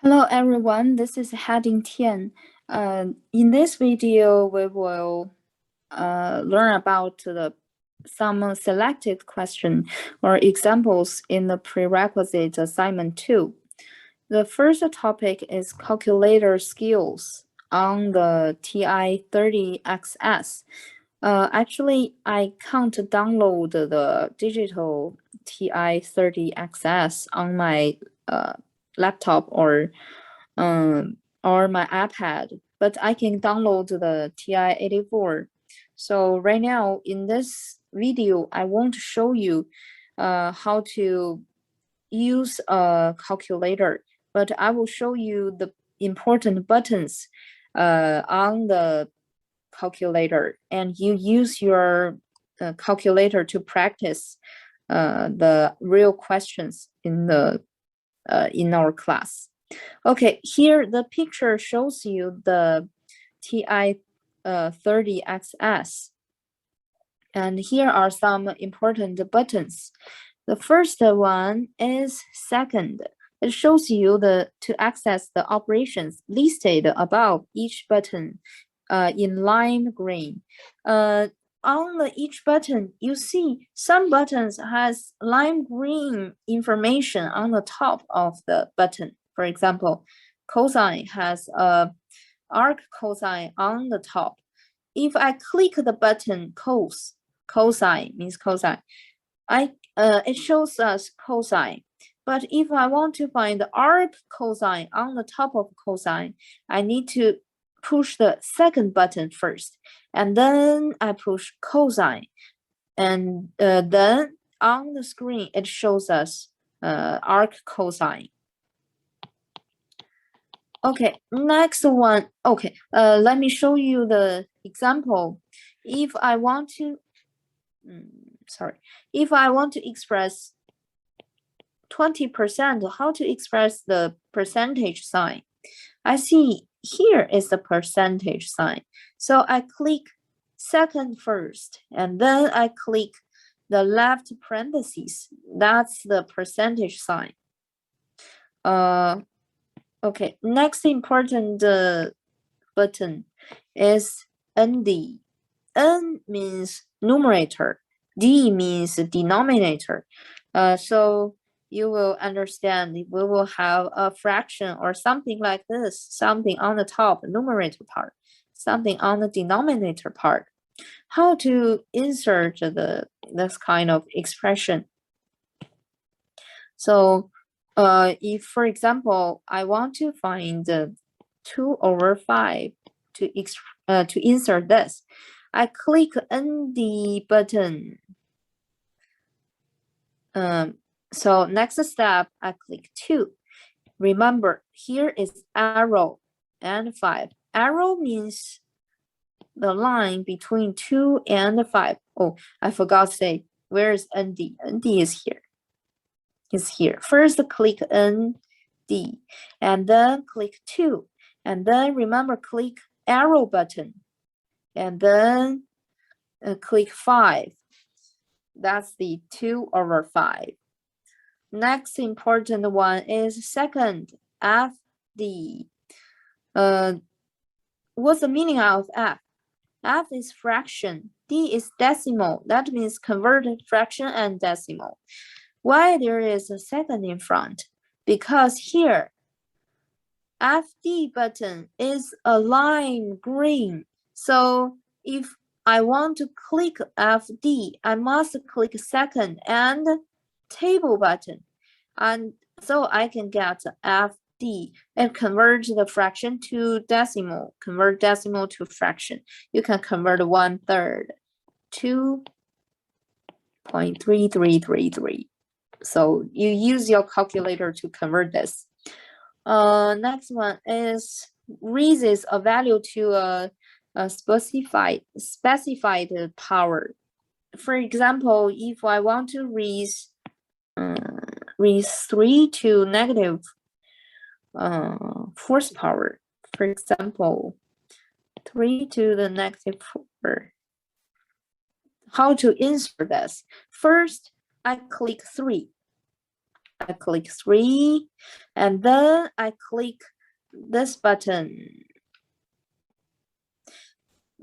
Hello everyone, this is Heading Tian. In this video, we will learn about some selected question or examples in the prerequisite assignment 2. The first topic is calculator skills on the TI-30XS. Actually, I can't download the digital TI-30XS on my laptop or my iPad, but I can download the TI-84. So right now in this video, I won't show you how to use a calculator, but I will show you the important buttons on the calculator, and you use your calculator to practice the real questions in our class. Okay, here the picture shows you the TI-30XS, and here are some important buttons. The first one is second. It shows you to access the operations listed above each button in lime green. On each button, you see some buttons has lime green information on the top of the button. For example, cosine has a arc cosine on the top. If I click the button cosine means cosine, it shows us cosine. But if I want to find the arc cosine on the top of cosine, I need to push the second button first, and then I push cosine, and then on the screen it shows us arc cosine. Okay, next one. Okay, let me show you the example. If I want to, if I want to express 20%, how to express the percentage sign? I see here is the percentage sign. So I click second first, and then I click the left parentheses. That's the percentage sign. Okay, next important button is ND. N means numerator, D means denominator. So you will understand we will have a fraction or something like this, something on the top numerator part, something on the denominator part. How to insert this kind of expression? So if, for example, I want to find 2/5 to insert this, I click ND button. So next step, I click 2. Remember, here is arrow and 5. Arrow means the line between 2 and 5. Oh, I forgot to say, where is ND? ND is here. Is here. First click ND, and then click 2. And then remember, click arrow button. And then click 5. That's the 2/5. Next important one is second, FD. What's the meaning of F? F is fraction, D is decimal. That means converted fraction and decimal. Why there is a second in front? Because here, FD button is a lime green. So if I want to click FD, I must click second and table button, and so I can get FD and convert the fraction to decimal, convert decimal to fraction. You can convert 1/3, 2.3333. So you use your calculator to convert this. Next one is raises a value to a specified power. For example, if I want to raise 3 to negative fourth power, for example, 3 to the negative 4. How to insert this? First, I click 3. I click 3, and then I click this button.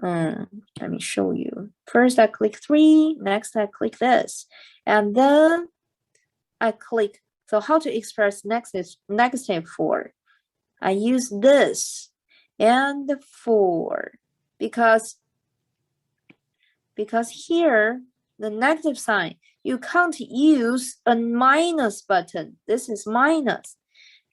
Let me show you. First, I click 3. Next, I click this, and then I click. So how to express negative 4? I use this and 4 because here the negative sign, you can't use a minus button. This is minus.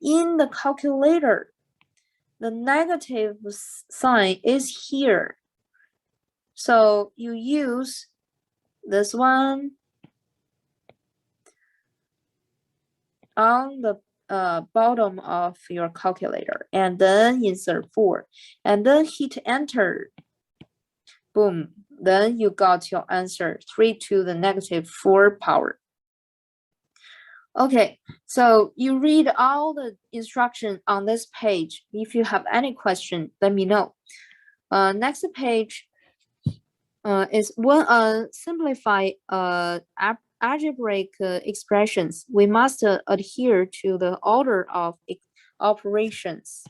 In the calculator, the negative sign is here. So you use this one on the bottom of your calculator, and then insert 4, and then hit enter. Boom. Then you got your answer, 3 to the negative 4 power. Okay, so you read all the instructions on this page. If you have any question, let me know. Next page is when simplify algebraic expressions, we must adhere to the order of operations,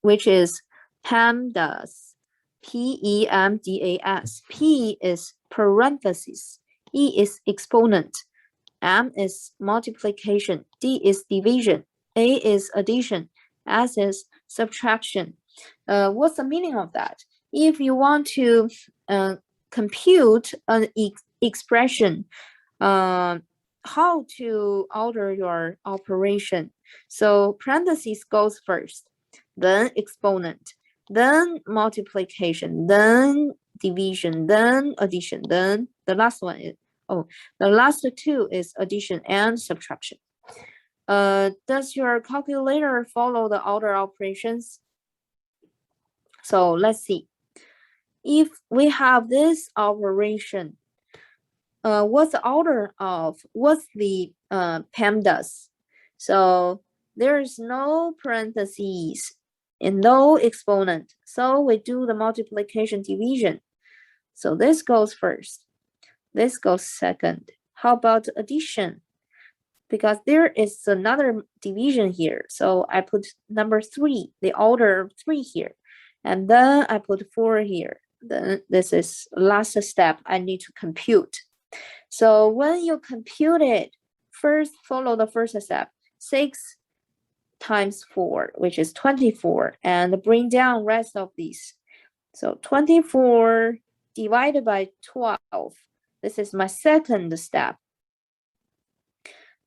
which is PEMDAS. PEMDAS. P is parentheses, E is exponent, M is multiplication, D is division, A is addition, S is subtraction. What's the meaning of that? If you want to compute an expression, how to order your operation? So parentheses goes first, then exponent, then multiplication, then division, then addition, then the last one is, the last two is addition and subtraction. Does your calculator follow the order operations? So let's see. If we have this operation, what's the order of, what's the PEMDAS? So there is no parentheses and no exponent. So we do the multiplication division. So this goes first. This goes second. How about addition? Because there is another division here. So I put number 3, the order of 3 here. And then I put 4 here. Then this is last step I need to compute. So when you compute it, first follow the first step. 6 times 4, which is 24, and bring down rest of these. So 24 divided by 12. This is my second step.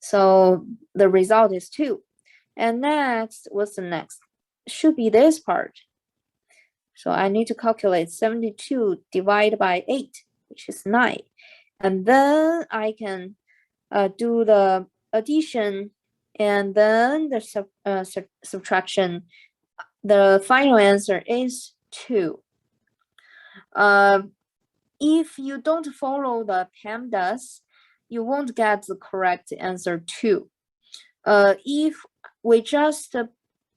So the result is 2. And next, what's the next? Should be this part. So I need to calculate 72 divided by 8, which is 9. And then I can do the addition and then the subtraction. The final answer is 2. If you don't follow the PEMDAS, you won't get the correct answer 2. If we just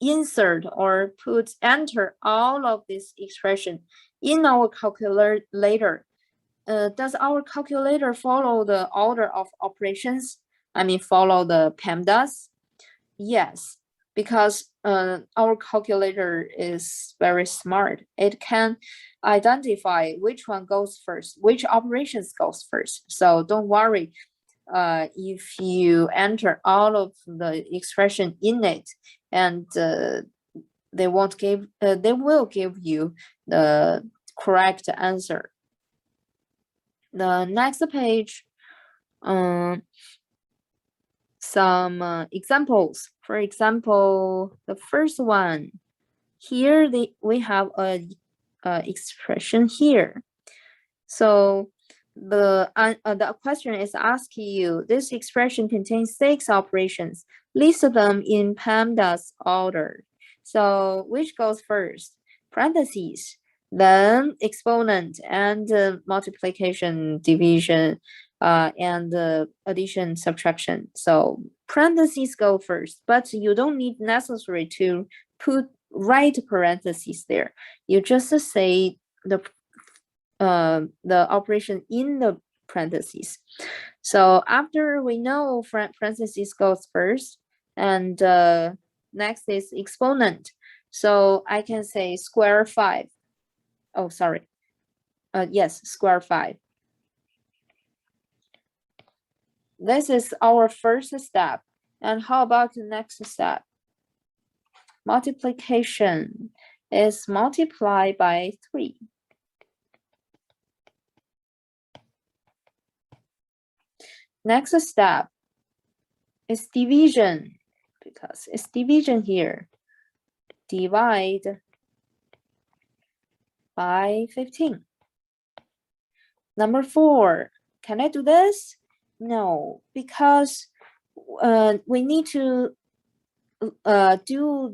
insert or enter all of this expression in our calculator, does our calculator follow the order of operations? I mean, follow the PEMDAS? Yes, because our calculator is very smart. It can identify which one goes first, which operations goes first. So don't worry if you enter all of the expression in it, and they will give you the correct answer. The next page, some examples. For example, the first one here, we have a expression here. So the question is asking you, this expression contains 6 operations. List them in PEMDAS order. So which goes first? Parentheses, then exponent, and multiplication, division, and addition, subtraction. So parentheses go first, but you don't need necessary to write parentheses there. You just say the operation in the parentheses. So after we know parentheses goes first, and next is exponent. So I can say square 5. Oh, sorry. Yes, square 5. This is our first step. And how about the next step? Multiplication is multiply by 3. Next step is division, because it's division here. Divide by 15. Number 4, can I do this? No, because we need to do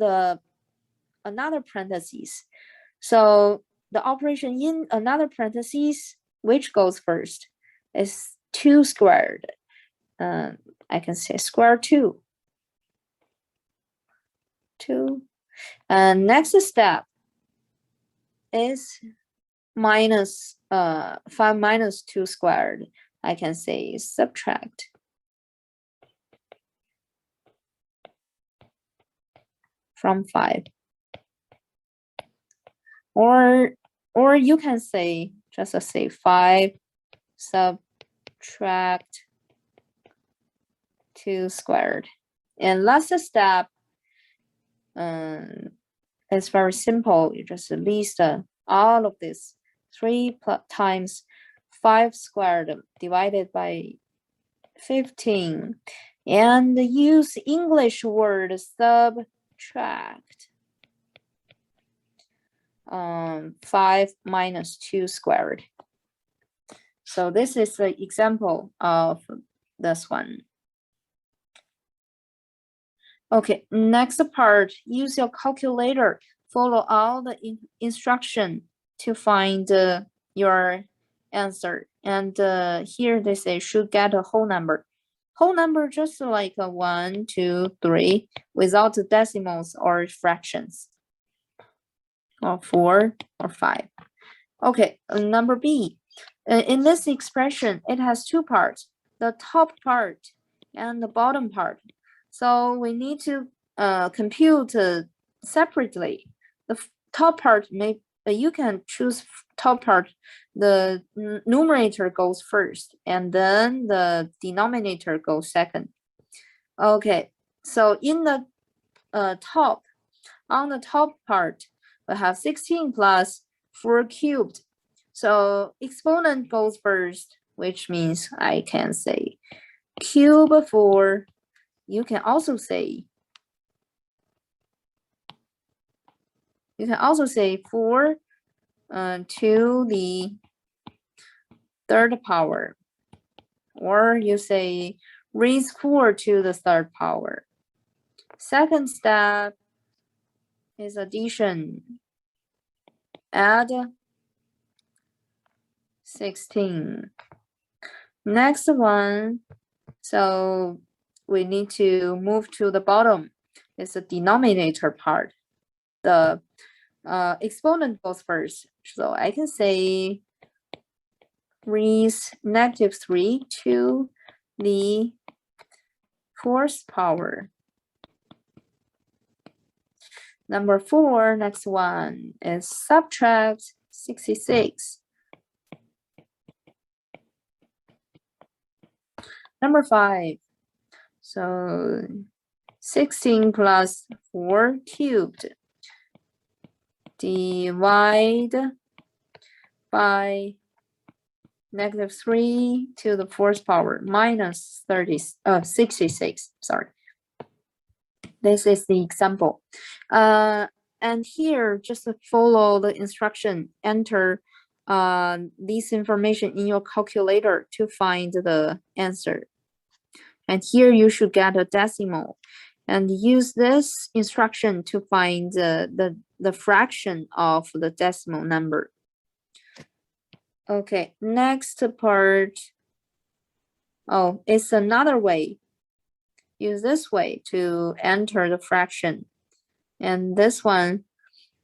another parentheses. So the operation in another parentheses, which goes first, is 2 squared. I can say square 2. 2. And next step is minus 5 minus 2 squared. I can say subtract. From 5. Or you can say, just say 5 subtract 2 squared. And last step, it's very simple. You just list all of this. 3 times 5 squared divided by 15. And use English word subtract. 5 minus 2 squared. So this is the example of this one. Okay, next part, use your calculator. Follow all the instruction to find your answer. And here they say should get a whole number. Whole number just like a 1, 2, 3 without decimals or fractions. Or 4 or 5. Okay, number B. In this expression, it has 2 parts, the top part and the bottom part. So we need to compute separately. The top part, you can choose top part. The numerator goes first, and then the denominator goes second. Okay, so in the top, on the top part, we have 16 plus 4 cubed. So exponent goes first, which means I can say cube 4. You can also say 4 to the third power, or you say raise 4 to the third power. Second step is addition. Add 16. Next one, so we need to move to the bottom. It's the denominator part. The exponent goes first. So I can say raise -3 to the 4th power. Number 4, next one is subtract 66. Number 5, so 16 plus 4 cubed. Divide by -3 to the 4th power minus 66. Sorry. This is the example. And here, just follow the instruction. Enter this information in your calculator to find the answer. And here you should get a decimal. And use this instruction to find the fraction of the decimal number. Okay, next part. Oh, it's another way. Use this way to enter the fraction. And this one,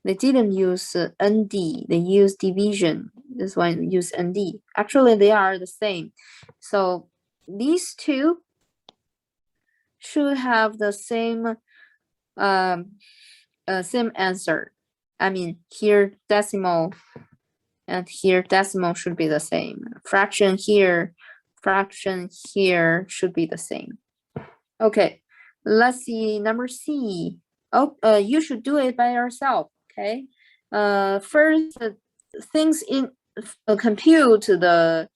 They didn't use ND, they used division. This one use ND. Actually, they are the same. So these two should have the same same answer. I mean, here decimal and here decimal should be the same. Fraction here should be the same. Okay, let's see number C. Oh, you should do it by yourself. Okay. First, things in compute the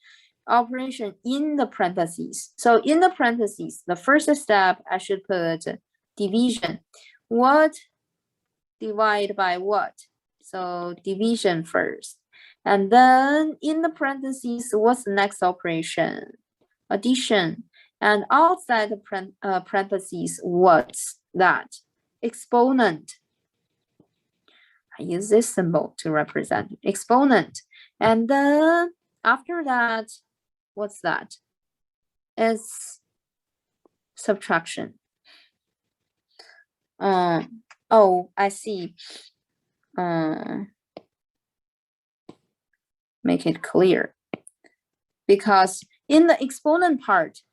operation in the parentheses. So in the parentheses, the first step I should put division. What divide by what? So division first. And then in the parentheses, what's the next operation? Addition. And outside the parentheses, what's that? Exponent. I use this symbol to represent exponent. And then after that, what's that? It's subtraction. Oh, I see. Make it clear. Because in the exponent part,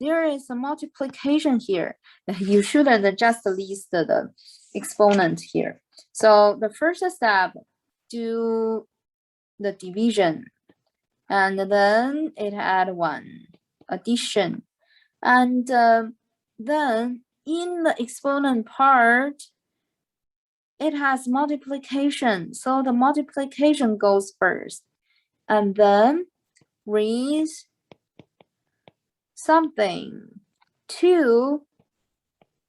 there is a multiplication here. You shouldn't just list the exponent here. So the first step, do the division. And then it add 1, addition. And then in the exponent part, it has multiplication. So the multiplication goes first. And then raise something to,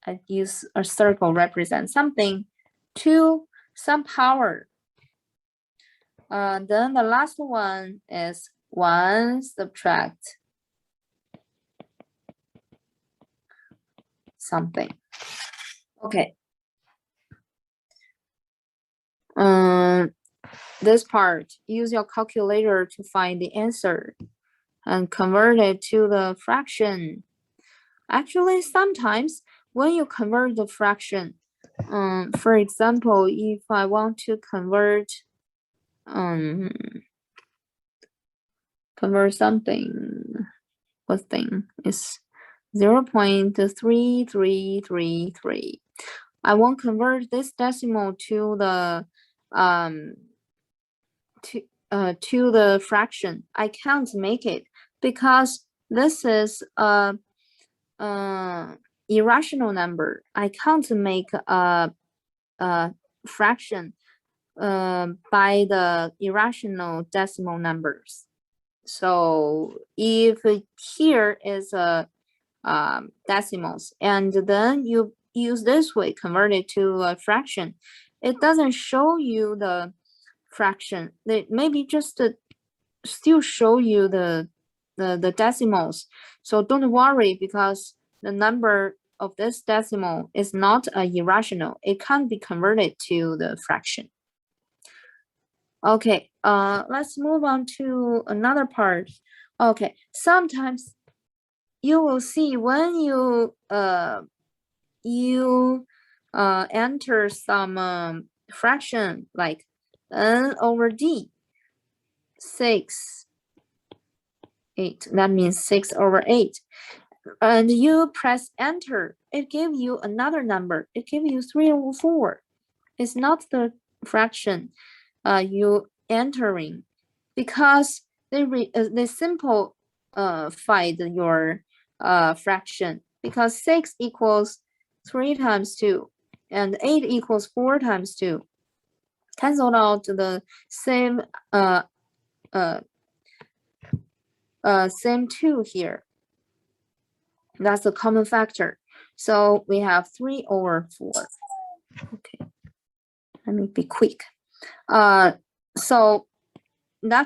I use a circle represent something to some power. Then the last one is 1 subtract something. Okay. This part, use your calculator to find the answer and convert it to the fraction. Actually, sometimes when you convert the fraction, for example, if I want to convert something, what thing is 0.3333. I won't convert this decimal to the to the fraction. I can't make it because this is a irrational number. I can't make a fraction by the irrational decimal numbers. So if here is a decimals and then you use this way, convert it to a fraction, it doesn't show you the fraction. They maybe just still show you the decimals. So don't worry, because the number of this decimal is not irrational. It can't be converted to the fraction. Okay, let's move on to another part. Okay, sometimes you will see when you enter some fraction like n over d, 6, 8. That means 6 over 8. And you press enter, it gives you another number. It gives you 3 over 4. It's not the fraction you entering, because they simplified your fraction, because 6 equals 3 times 2 and 8 equals 4 times 2. Cancel out the same same 2 here. That's a common factor. So we have 3 over 4. Okay, let me be quick. So that's